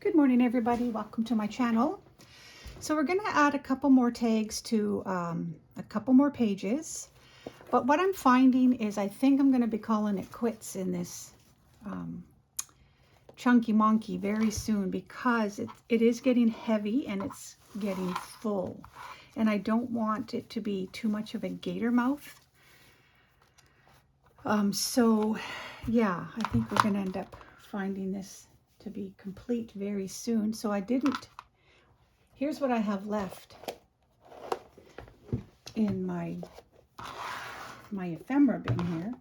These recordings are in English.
Good morning, everybody. Welcome to my channel. So we're going to add a couple more tags to a couple more pages. But what I'm finding is I think I'm going to be calling it quits in this chunky monkey very soon, because it is getting heavy and it's getting full. And I don't want it to be too much of a gator mouth. So yeah, I think we're going to end up finding this to be complete very soon. So here's what I have left in my ephemera bin here,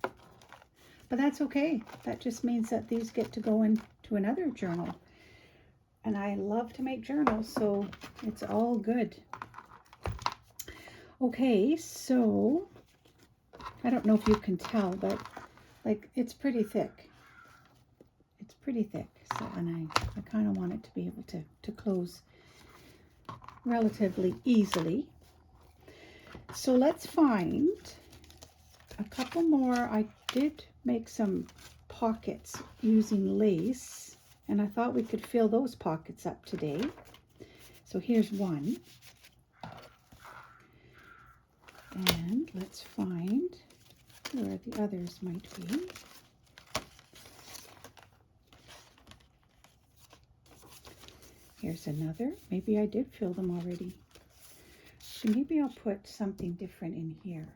but that's okay. That just means that these get to go into another journal, and I love to make journals, so it's all good. Okay, so I don't know if you can tell, but like it's pretty thick. It's pretty thick. So, and I kind of want it to be able to close relatively easily. So let's find a couple more. I did make some pockets using lace, and I thought we could fill those pockets up today. So here's one. And let's find where the others might be. Here's another. Maybe I did fill them already. So maybe I'll put something different in here.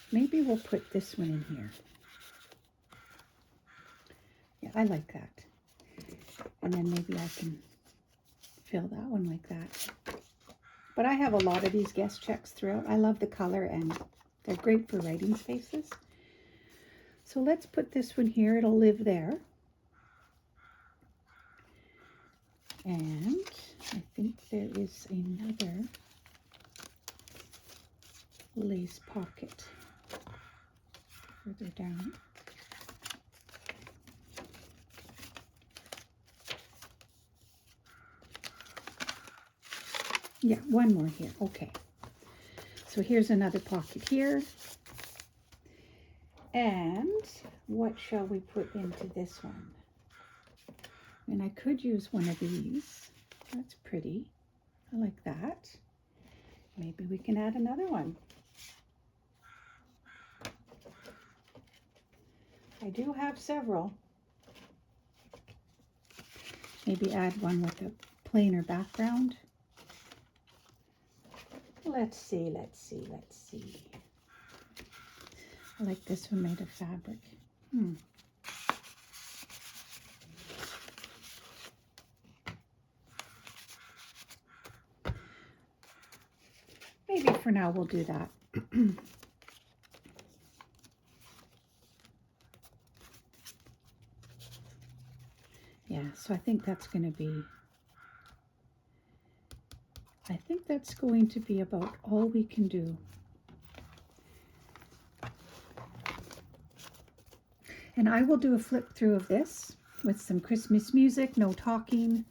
Maybe we'll put this one in here. Yeah, I like that. And then maybe I can fill that one like that. But I have a lot of these guest checks throughout. I love the color and they're great for writing spaces. So let's put this one here. It'll live there. And I think there is another lace pocket further down. Yeah, one more here. Okay. So here's another pocket here. And what shall we put into this one? And I could use one of these. That's pretty. I like that. Maybe we can add another one. I do have several. Maybe add one with a plainer background. Let's see. I like this one made of fabric. Maybe for now we'll do that. Yeah, so I think that's going to be about all we can do. And I will do a flip through of this with some Christmas music, no talking.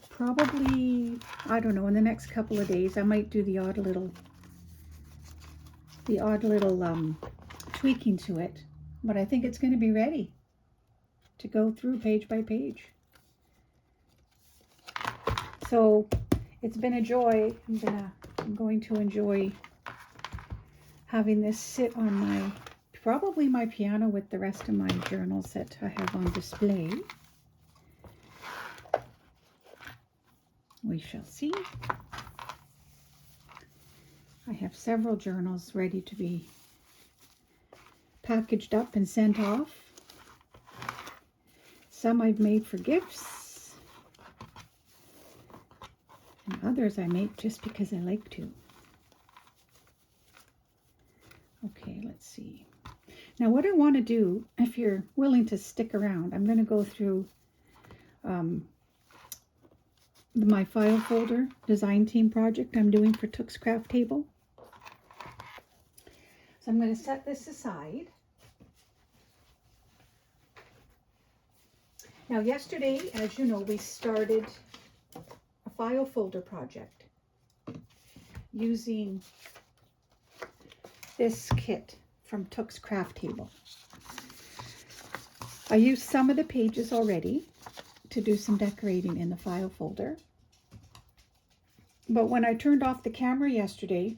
Probably, I don't know, in the next couple of days, I might do the odd little tweaking to it. But I think it's going to be ready to go through page by page. So it's been a joy. I'm going to enjoy having this sit on probably my piano with the rest of my journals that I have on display. We shall see. I have several journals ready to be packaged up and sent off. Some I've made for gifts, and others I make just because I like to. Okay, let's see. Now what I want to do, if you're willing to stick around, I'm going to go through my file folder design team project I'm doing for Took's Craft Table. So I'm going to set this aside. Now yesterday, as you know, we started a file folder project using this kit from Took's Craft Table. I used some of the pages already, to do some decorating in the file folder. But when I turned off the camera yesterday,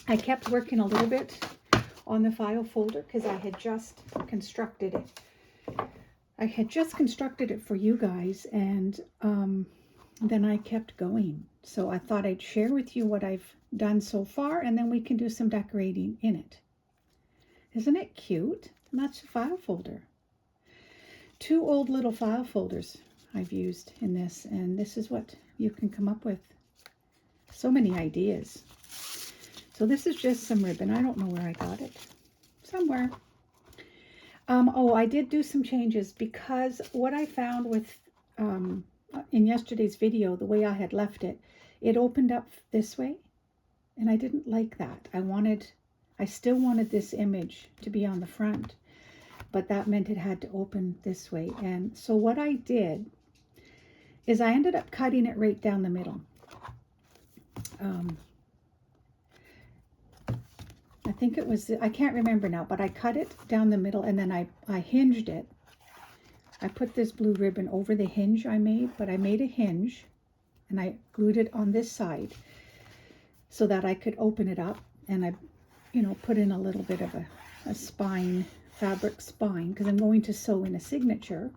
I kept working a little bit on the file folder because I had just constructed it. I had just constructed it for you guys, and then I kept going. So I thought I'd share with you what I've done so far, and then we can do some decorating in it. Isn't it cute? And that's a file folder. 2 old little file folders I've used in this, and this is what you can come up with. So many ideas. So this is just some ribbon. I don't know where I got it. Somewhere. Oh, I did do some changes because what I found with in yesterday's video, the way I had left it, it opened up this way, and I didn't like that. I still wanted this image to be on the front, but that meant it had to open this way. And so what I did is I ended up cutting it right down the middle. I think it was, I can't remember now, but I cut it down the middle, and then I hinged it. I put this blue ribbon over the hinge I made, but I made a hinge and I glued it on this side so that I could open it up, and I, put in a little bit of a spine, fabric spine, because I'm going to sew in a signature.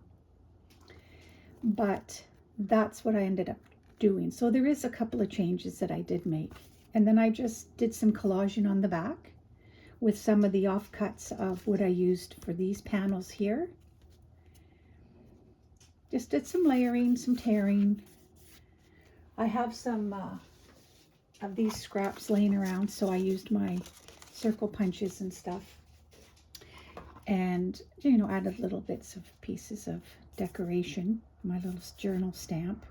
But that's what I ended up doing. So there is a couple of changes that I did make. And then I just did some collaging on the back with some of the offcuts of what I used for these panels here. Just did some layering, some tearing. I have some of these scraps laying around, so I used my circle punches and stuff. And, added little bits of pieces of decoration, my little journal stamp.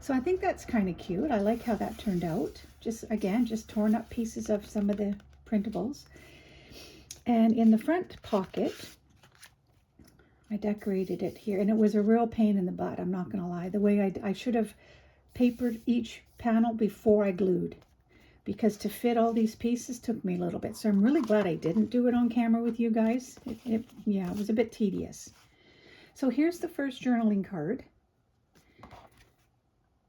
So I think that's kind of cute. I like how that turned out. Just torn up pieces of some of the printables. And in the front pocket, I decorated it here, and it was a real pain in the butt, I'm not going to lie. The way I should have papered each panel before I glued, because to fit all these pieces took me a little bit. So I'm really glad I didn't do it on camera with you guys. It was a bit tedious. So here's the first journaling card.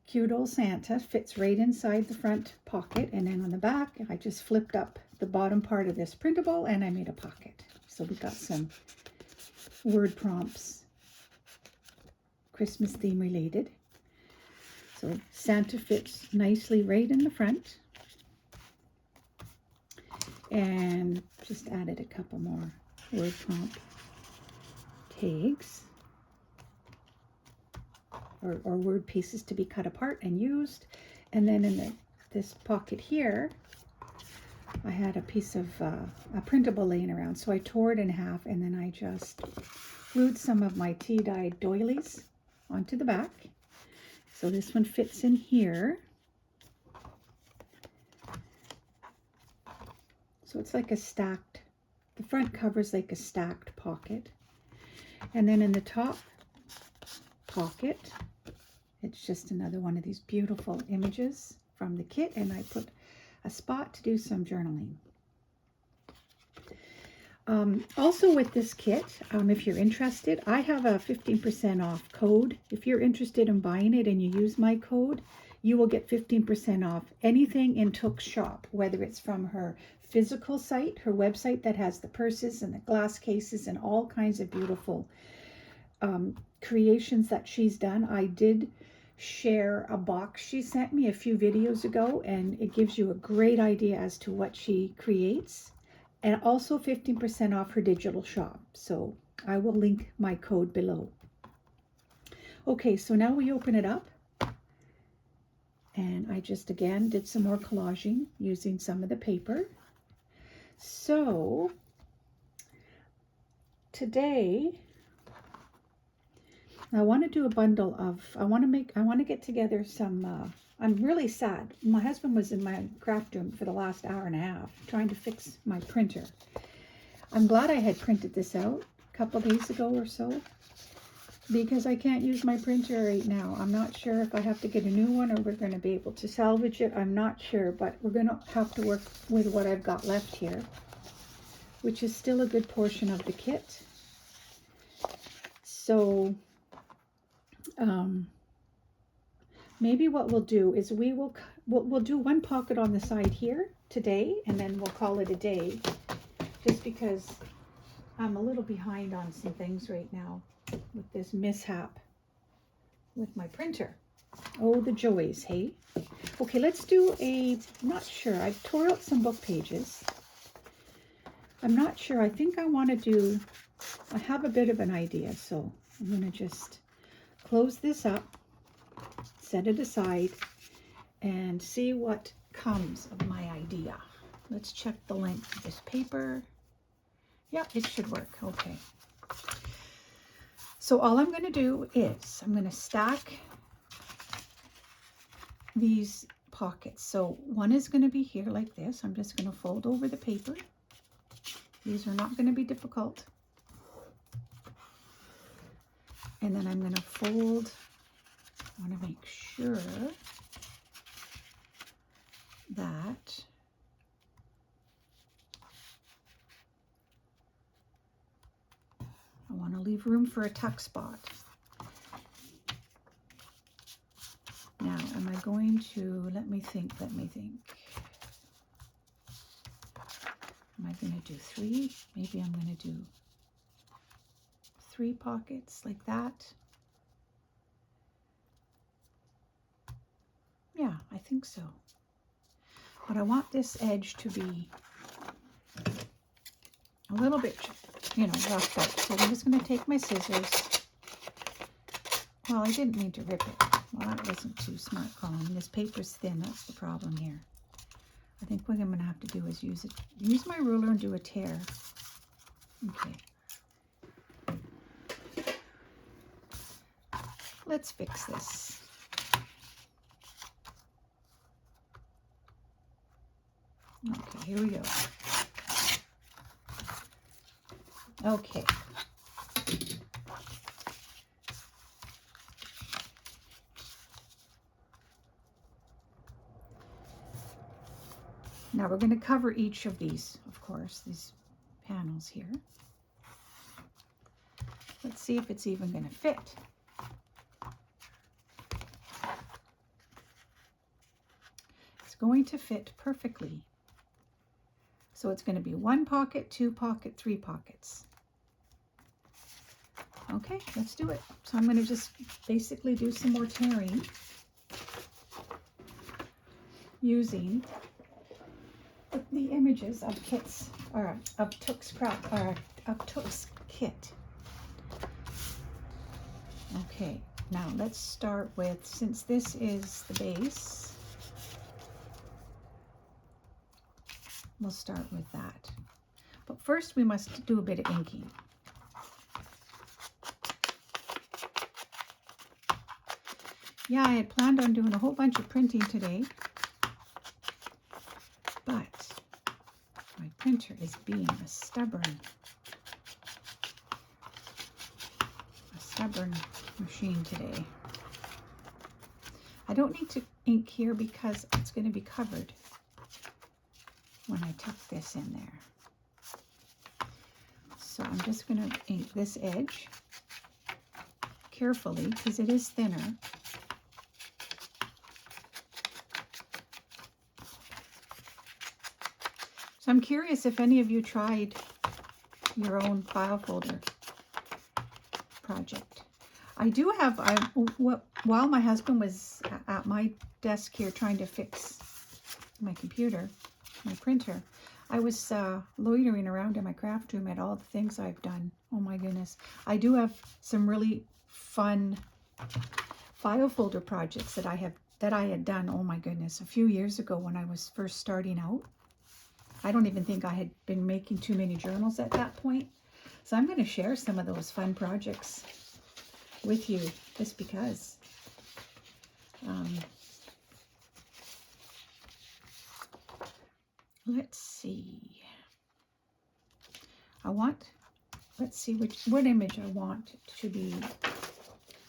Cute old Santa, fits right inside the front pocket, and then on the back I just flipped up the bottom part of this printable and I made a pocket. So we got some word prompts, Christmas theme related. So Santa fits nicely right in the front, and just added a couple more word prompt tags. Or word pieces to be cut apart and used. And then in this pocket here, I had a piece of a printable laying around. So I tore it in half, and then I just glued some of my tea-dyed doilies onto the back. So this one fits in here. So it's like a stacked, the front cover's like a stacked pocket. And then in the top pocket, it's just another one of these beautiful images from the kit, and I put a spot to do some journaling. Also with this kit, if you're interested, I have a 15% off code. If you're interested in buying it and you use my code, you will get 15% off anything in Took's shop, whether it's from her physical site, her website that has the purses and the glass cases and all kinds of beautiful creations that she's done. I did share a box she sent me a few videos ago, and it gives you a great idea as to what she creates, and also 15% off her digital shop. So I will link my code below. Okay, so now we open it up, and I just again did some more collaging using some of the paper. So today I want to do a bundle of, I want to get together some, I'm really sad. My husband was in my craft room for the last hour and a half trying to fix my printer. I'm glad I had printed this out a couple days ago or so, because I can't use my printer right now. I'm not sure if I have to get a new one or we're going to be able to salvage it. I'm not sure, but we're going to have to work with what I've got left here, which is still a good portion of the kit. So Maybe what we'll do is we'll do one pocket on the side here today, and then we'll call it a day, just because I'm a little behind on some things right now with this mishap with my printer. Oh, the joys, hey? Okay, let's do I'm not sure. I tore out some book pages. I'm not sure. I think I want to do, I have a bit of an idea, so I'm going to just close this up, set it aside, and see what comes of my idea. Let's check the length of this paper. Yeah, it should work. Okay. So all I'm going to do is I'm going to stack these pockets. So one is going to be here like this. I'm just going to fold over the paper. These are not going to be difficult. And then I'm going to fold. I want to make sure that I want to leave room for a tuck spot. Now, am I going to, let me think. Am I going to do 3? Maybe I'm going to do 3 pockets like that. Yeah, I think so. But I want this edge to be a little bit, roughed out. So I'm just going to take my scissors. Well, I didn't mean to rip it. Well, that wasn't too smart, Colleen. This paper's thin. That's the problem here. I think what I'm going to have to do is use my ruler and do a tear. Okay. Let's fix this. Okay, here we go. Okay. Now we're going to cover each of these, of course, these panels here. Let's see if it's even going to fit. It's going to fit perfectly. So it's going to be 1 pocket, 2 pocket, 3 pockets. Okay, let's do it. So I'm going to just basically do some more tearing using the images of kits, or of Took's kit. Okay, now let's start with, since this is the base, we'll start with that. But first we must do a bit of inking. Yeah, I had planned on doing a whole bunch of printing today, but my printer is being a stubborn machine today. I don't need to ink here because it's going to be covered when I tuck this in there. So I'm just going to ink this edge carefully because it is thinner. So I'm curious if any of you tried your own file folder project. I do have, while my husband was at my desk here trying to fix my computer, my printer, I was loitering around in my craft room at all the things I've done. Oh my goodness. I do have some really fun file folder projects that I had done, oh my goodness, a few years ago when I was first starting out. I don't even think I had been making too many journals at that point. So I'm going to share some of those fun projects with you just because. Let's see. Let's see what image I want to be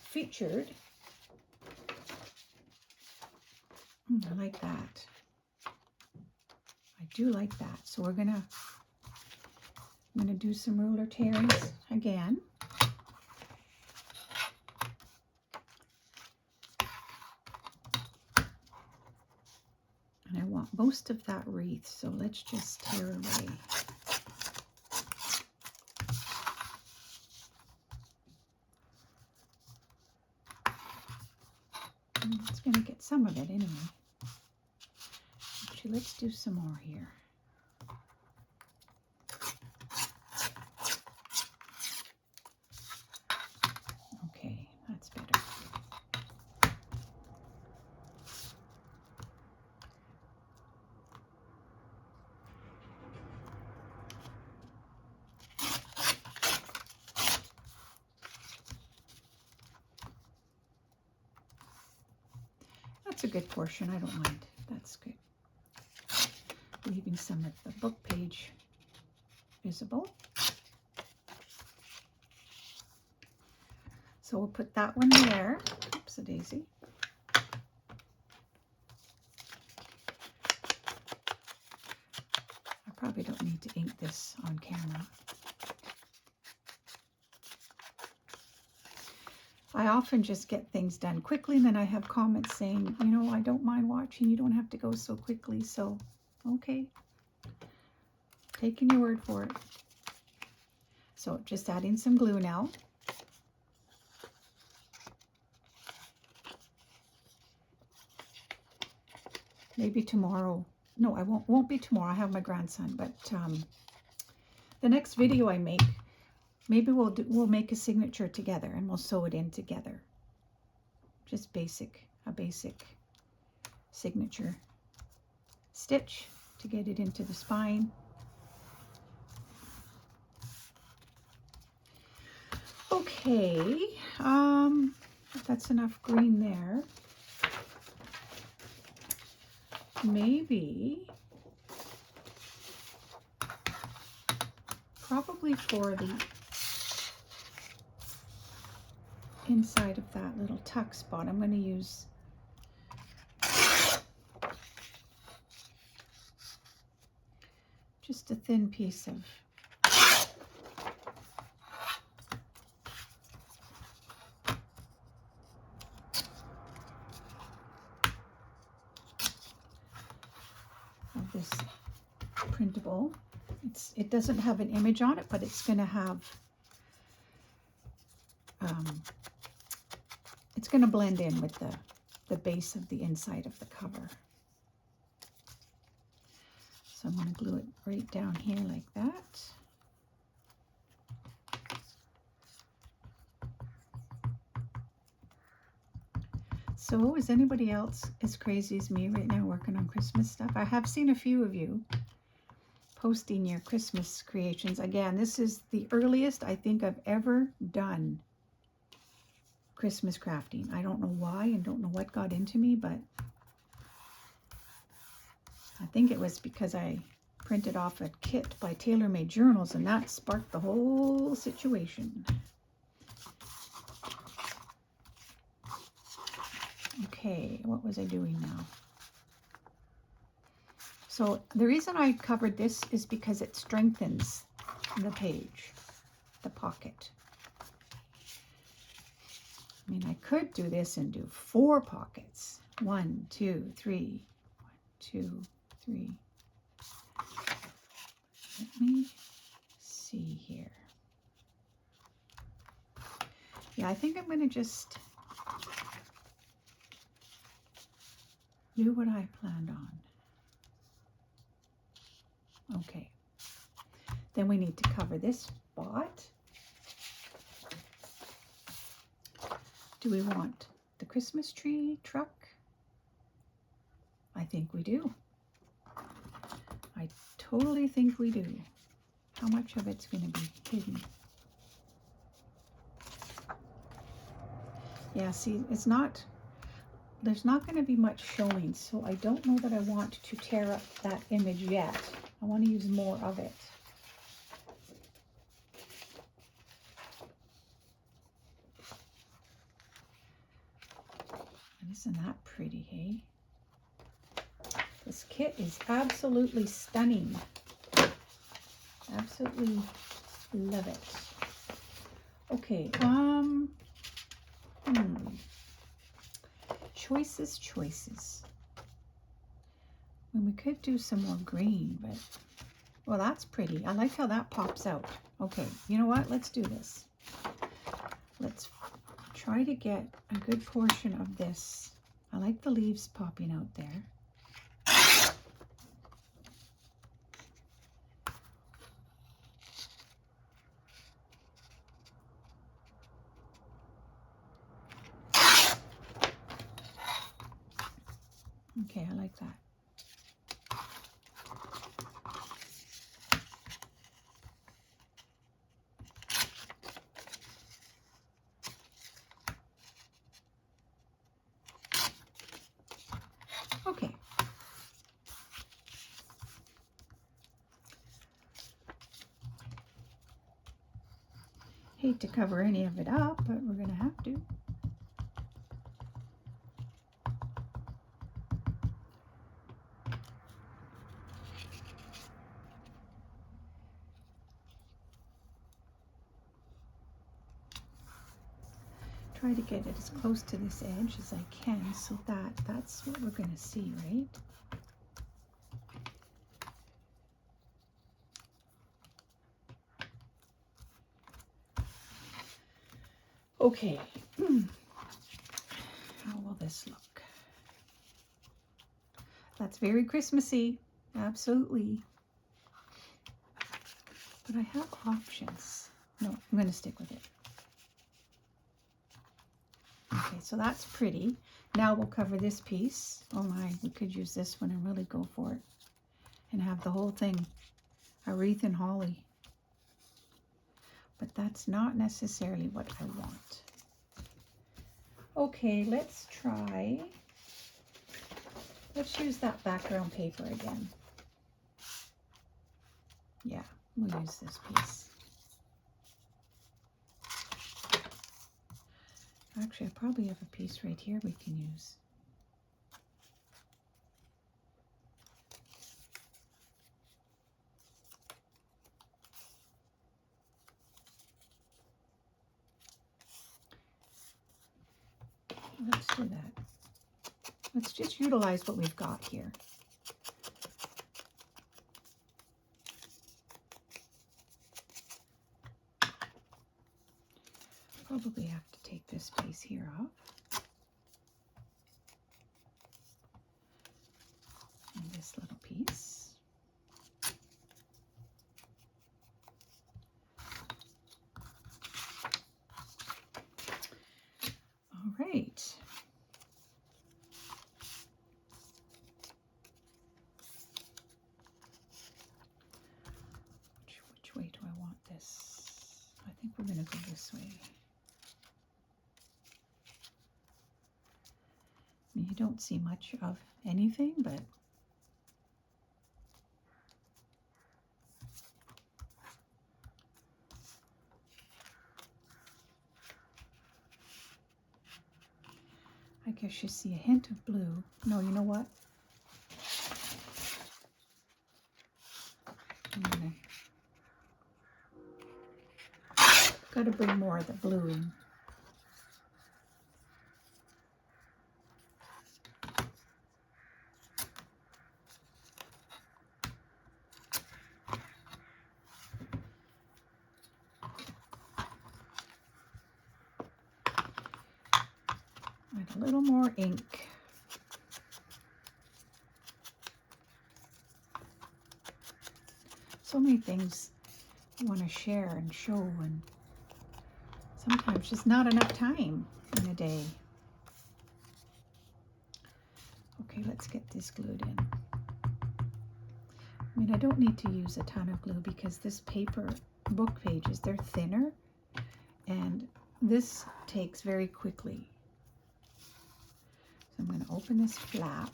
featured. I like that. I do like that. So I'm gonna do some ruler tearings again. most of that wreath, so let's just tear away. It's going to get some of it anyway. Actually, let's do some more here. Okay, that's better. That's a good portion. I don't mind. That's good. Leaving some of the book page visible. So we'll put that one there. Oops, a daisy. I probably don't need to ink this on camera. I often just get things done quickly, and then I have comments saying, you know, I don't mind watching. You don't have to go so quickly. So, okay. Taking your word for it. So just adding some glue now. Maybe tomorrow. No, I won't be tomorrow. I have my grandson, but the next video I make, maybe we'll make a signature together and we'll sew it in together. Just a basic signature stitch to get it into the spine. Okay, that's enough green there. Maybe, probably for the inside of that little tuck spot, I'm going to use just a thin piece of this printable. It doesn't have an image on it, but it's going to have it's going to blend in with the base of the inside of the cover. So I'm going to glue it right down here like that. So is anybody else as crazy as me right now working on Christmas stuff? I have seen a few of you posting your Christmas creations. Again, this is the earliest I think I've ever done Christmas crafting. I don't know why and don't know what got into me, but I think it was because I printed off a kit by Tailor Made Journals, and that sparked the whole situation. Okay, what was I doing now? So the reason I covered this is because it strengthens the page, the pocket. I mean, I could do this and do 4 pockets. 1, 2, 3. 1, 2, 3. Let me see here. Yeah, I think I'm going to just do what I planned on. Okay. Then we need to cover this spot. Do we want the Christmas tree truck? I think we do. I totally think we do. How much of it's going to be hidden? Yeah, see, it's not, there's not going to be much showing, so I don't know that I want to tear up that image yet. I want to use more of it. And isn't that pretty, hey? This kit is absolutely stunning. Absolutely love it. Okay, choices. And we could do some more green, but, well, that's pretty. I like how that pops out. Okay, you know what? Let's do this. Let's try to get a good portion of this. I like the leaves popping out there. Okay, I like that. Okay. Hate to cover any of it up, but we're gonna have to. Try to get it as close to this edge as I can, so that's what we're gonna see, right? Okay. How will this look? That's very Christmassy, absolutely. But I have options. No, I'm gonna stick with it. Okay, so that's pretty. Now we'll cover this piece. Oh my, we could use this one and really go for it. And have the whole thing a wreath and holly. But that's not necessarily what I want. Okay, let's use that background paper again. Yeah, we'll use this piece. Actually, I probably have a piece right here we can use. Let's do that. Let's just utilize what we've got here. Probably have to take this piece here off. And this little piece. All right. Which way do I want this? I think we're going to go this way. You don't see much of anything, but I guess you see a hint of blue. No, you know what? Got to bring more of the blue in. A little more ink. So many things I want to share and show, and sometimes just not enough time in a day. Okay, let's get this glued in. I mean, I don't need to use a ton of glue because this paper book pages, they're thinner, and this takes very quickly. I'm going to open this flap.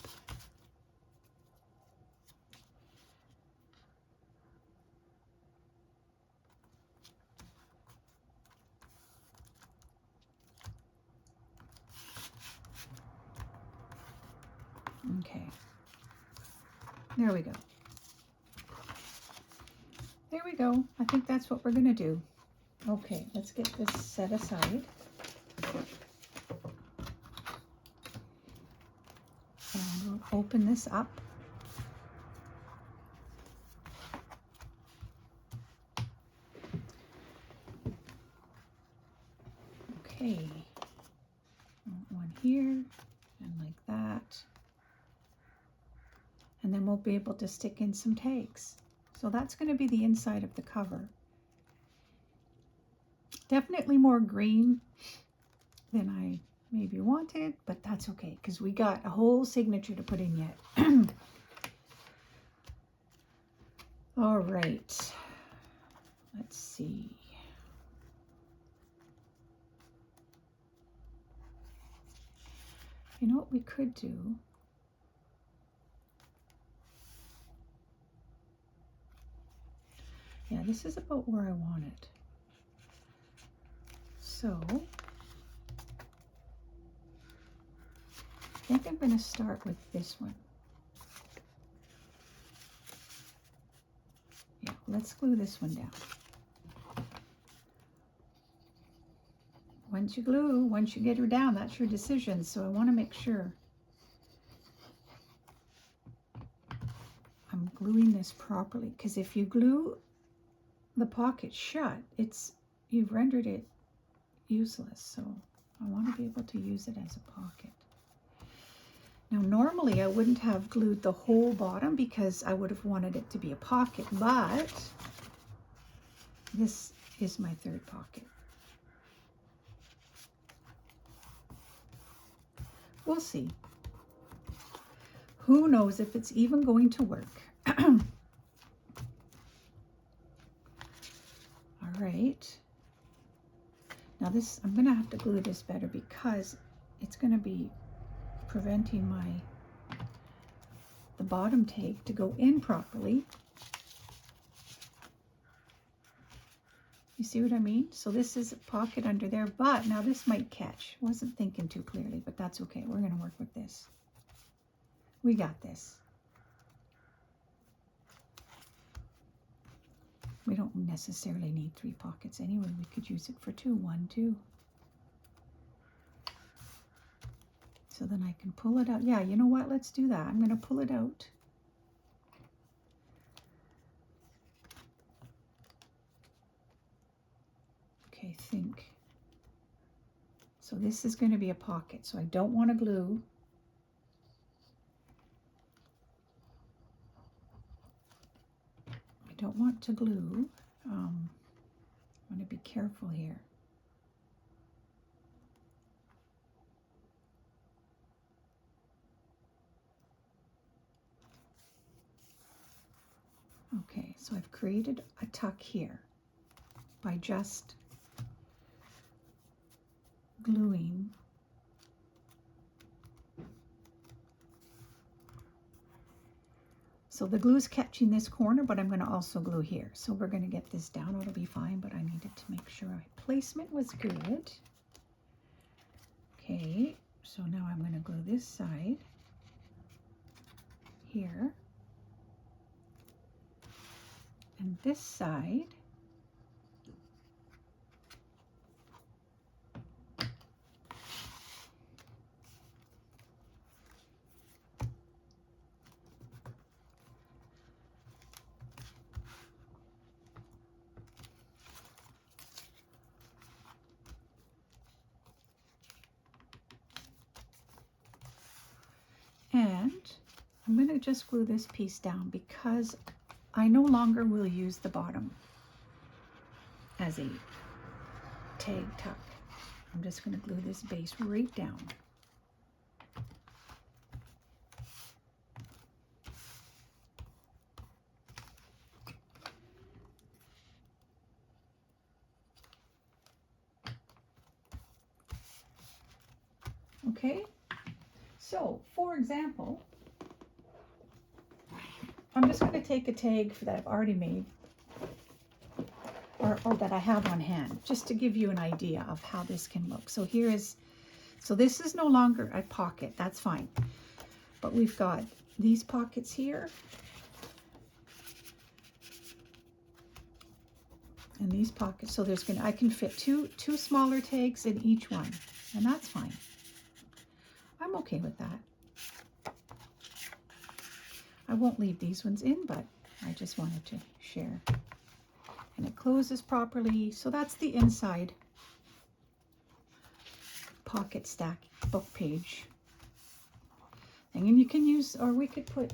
Okay. There we go. There we go. I think that's what we're going to do. Okay, let's get this set aside. And we'll open this up. Okay, one here and like that. And then we'll be able to stick in some tags. So that's going to be the inside of the cover. Definitely more green than I maybe wanted, but that's okay because we got a whole signature to put in yet. All right, let's see. You know what we could do? Yeah, this is about where I want it. So I think I'm going to start with this one. Yeah, let's glue this one down. Once you get her down, that's your decision. So I want to make sure I'm gluing this properly, because if you glue the pocket shut, you've rendered it useless. So I want to be able to use it as a pocket. Now normally I wouldn't have glued the whole bottom because I would have wanted it to be a pocket, but this is my third pocket. We'll see. Who knows if it's even going to work. All right. Now this, I'm going to have to glue this better because it's going to be preventing the bottom tag to go in properly. You see what I mean? So this is a pocket under there, but now this might catch. Wasn't thinking too clearly, but that's okay. We're going to work with this. We got this. We don't necessarily need 3 pockets anyway. We could use it for 2. 1, 2. So then I can pull it out. Yeah, you know what? Let's do that. I'm going to pull it out. Okay, think. So this is going to be a pocket. So I don't want to glue. I don't want to glue. I'm going to be careful here. Okay, so I've created a tuck here by just gluing so the glue is catching this corner, but I'm going to also glue here. So we're going to get this down. It'll be fine, but I needed to make sure my placement was good. Okay, so now I'm going to glue this side here and this side. And I'm going to just glue this piece down because I no longer will use the bottom as a tag tuck. I'm just going to glue this base right down. Okay, so for example, I'm just going to take a tag that I've already made or that I have on hand, just to give you an idea of how this can look. So so this is no longer a pocket, that's fine. But we've got these pockets here and these pockets. So I can fit two smaller tags in each one, and that's fine. I'm okay with that. I won't leave these ones in, but I just wanted to share. And it closes properly. So that's the inside pocket stack book page thing. And you can use, or we could put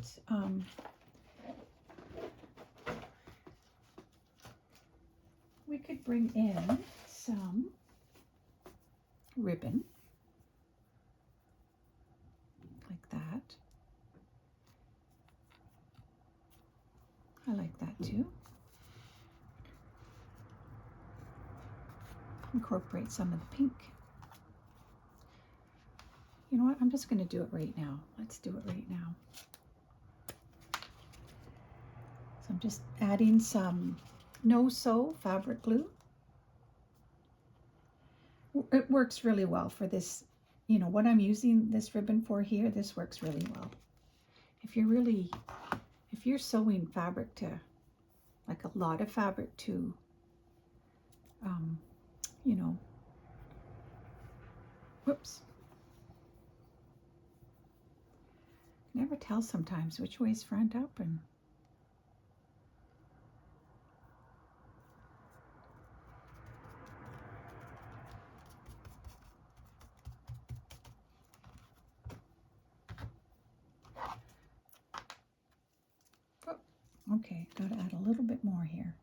we could bring in some ribbon like that. I like that too. Incorporate some of the pink. You know what? I'm just going to do it right now. Let's do it right now. So I'm just adding some no-sew fabric glue. It works really well for this, you know, what I'm using this ribbon for here, this works really well. If you're sewing fabric to, like a lot of fabric to, you know, whoops. Never tell sometimes which way's front up and okay, gotta add a little bit more here.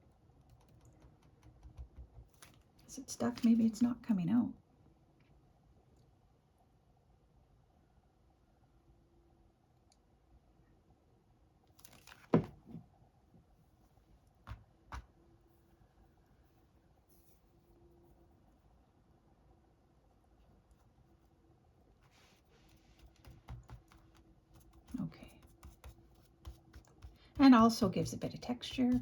Is it stuck? Maybe it's not coming out. Okay. And also gives a bit of texture.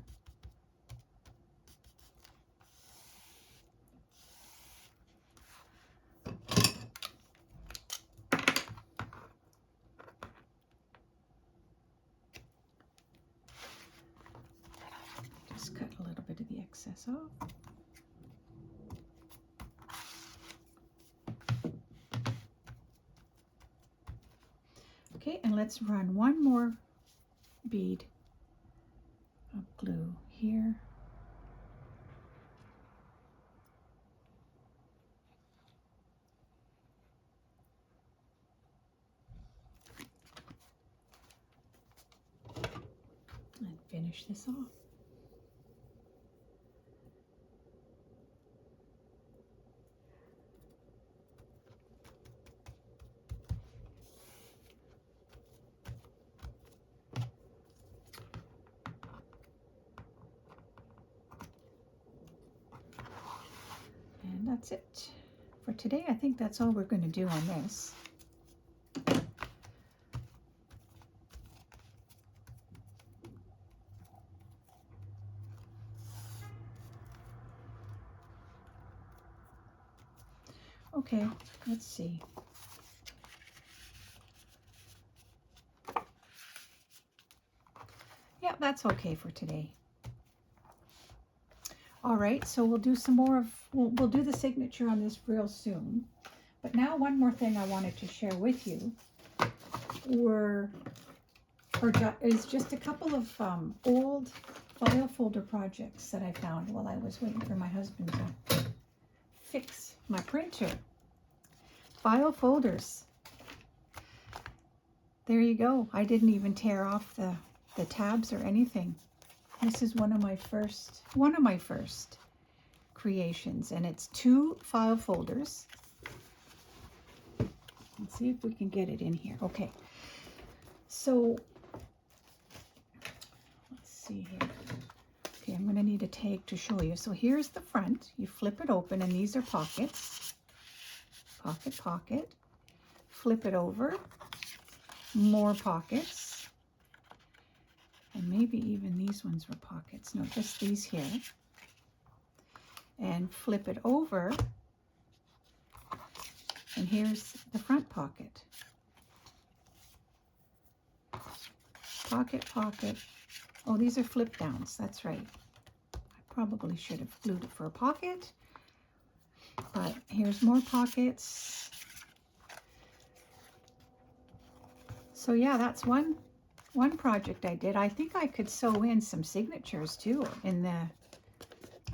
Just cut a little bit of the excess off. Okay, and let's run one more bead of glue here. And finish this off. And that's it for today. I think that's all we're going to do on this. Okay, let's see. Yeah, that's okay for today. All right, so we'll do some more of, we'll do the signature on this real soon. But now one more thing I wanted to share with you is just a couple of old file folder projects that I found while I was waiting for my husband to fix my printer. File folders. There you go. I didn't even tear off the tabs or anything. This is one of my first creations, and it's 2 file folders. Let's see if we can get it in here. Okay, so let's see here. Okay, I'm going to need a tag to show you. So here's the front. You flip it open, and these are pockets. Pocket. Flip it over. More pockets. And maybe even these ones were pockets. No, just these here. And flip it over. And here's the front pocket. Pocket. Oh, these are flip downs. That's right. I probably should have glued it for a pocket. But here's more pockets. So yeah, that's one project I did. I think I could sew in some signatures too in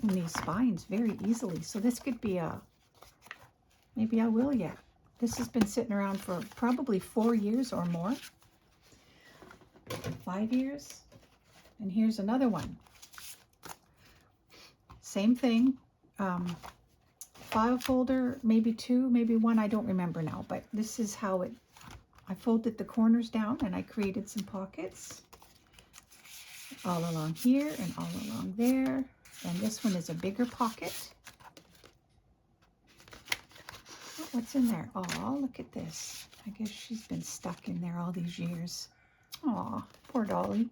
these spines very easily. So this could be maybe I will yet. This has been sitting around for probably 4 years or more. 5 years. And here's another one. Same thing. File folder, maybe 2, maybe 1, I don't remember now, but this is how I folded the corners down and I created some pockets all along here and all along there. And this one is a bigger pocket. Oh, what's in there? Oh, look at this. I guess she's been stuck in there all these years. Aw, poor Dolly.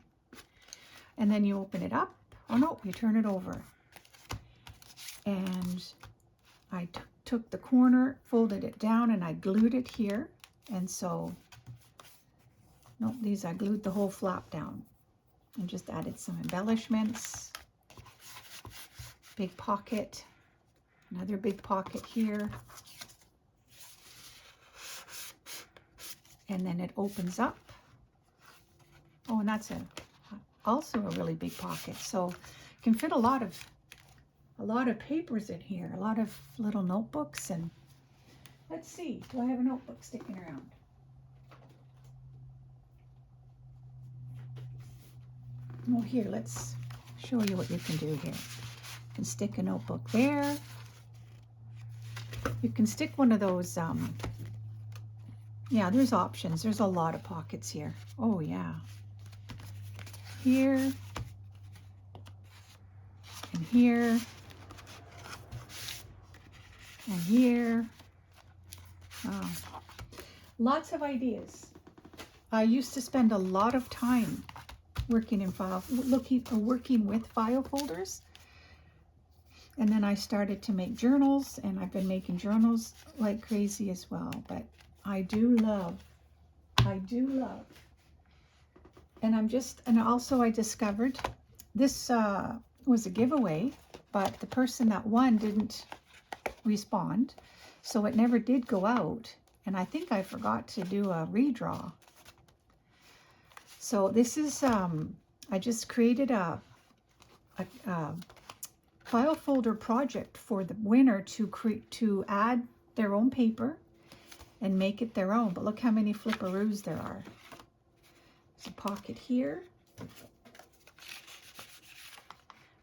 And then you open it up. Oh no, you turn it over. And I took the corner, folded it down, and I glued it here. And so, nope, I glued the whole flap down and just added some embellishments. Big pocket, another big pocket here. And then it opens up. Oh, and that's also a really big pocket. So you can fit a lot of papers in here, a lot of little notebooks. And let's see, do I have a notebook sticking around? Oh, here, let's show you what you can do here. You can stick a notebook there. You can stick one of those, yeah, there's options. There's a lot of pockets here. Oh, yeah. Here. And here. And here. Wow. Lots of ideas. I used to spend a lot of time working with file folders. And then I started to make journals, and I've been making journals like crazy as well. But I do love, and also I discovered this was a giveaway, but the person that won didn't respond, so it never did go out. And I think I forgot to do a redraw. So this is, I just created a file folder project for the winner to add their own paper and make it their own. But look how many flipperoos there are. There's a pocket here.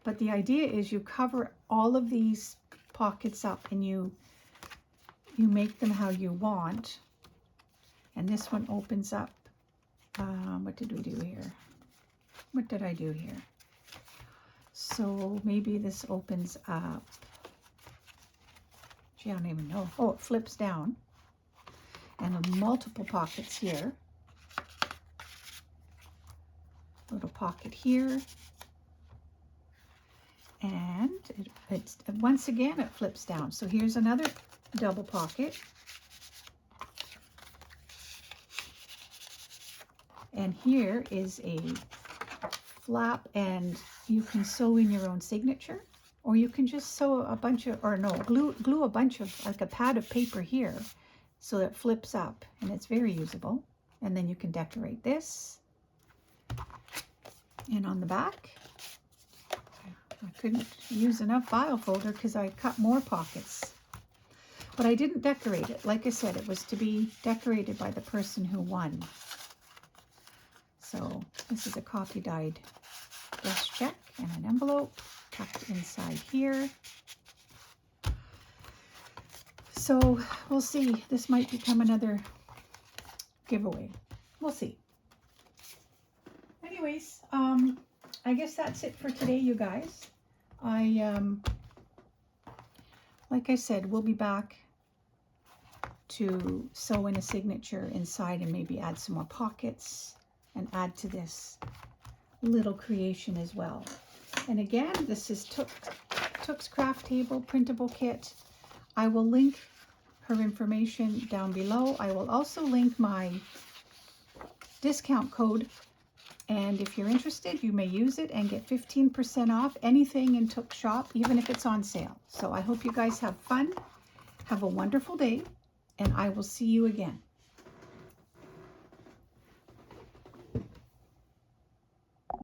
But the idea is you cover all of these pockets up and you make them how you want. And this one opens up. What did we do here? What did I do here? So maybe this opens up. Gee, I don't even know. Oh, it flips down. And multiple pockets here. Little pocket here. And it's once again, it flips down. So here's another double pocket. And here is a flap, and you can sew in your own signature, or you can just sew a bunch of, or no, glue a bunch of, like a pad of paper here, so that it flips up, and it's very usable. And then you can decorate this. And on the back, I couldn't use enough file folder because I cut more pockets. But I didn't decorate it. Like I said, it was to be decorated by the person who won. So this is a copy dyed guest check and an envelope tucked inside here. So we'll see. This might become another giveaway. We'll see. Anyways, I guess that's it for today, you guys. Like I said, we'll be back to sew in a signature inside and maybe add some more pockets and add to this little creation as well. And again, this is Took's Craft Table printable kit. I will link her information down below. I will also link my discount code, and if you're interested, you may use it and get 15% off anything in Took's shop, even if it's on sale. So I hope you guys have fun. Have a wonderful day, and I will see you again.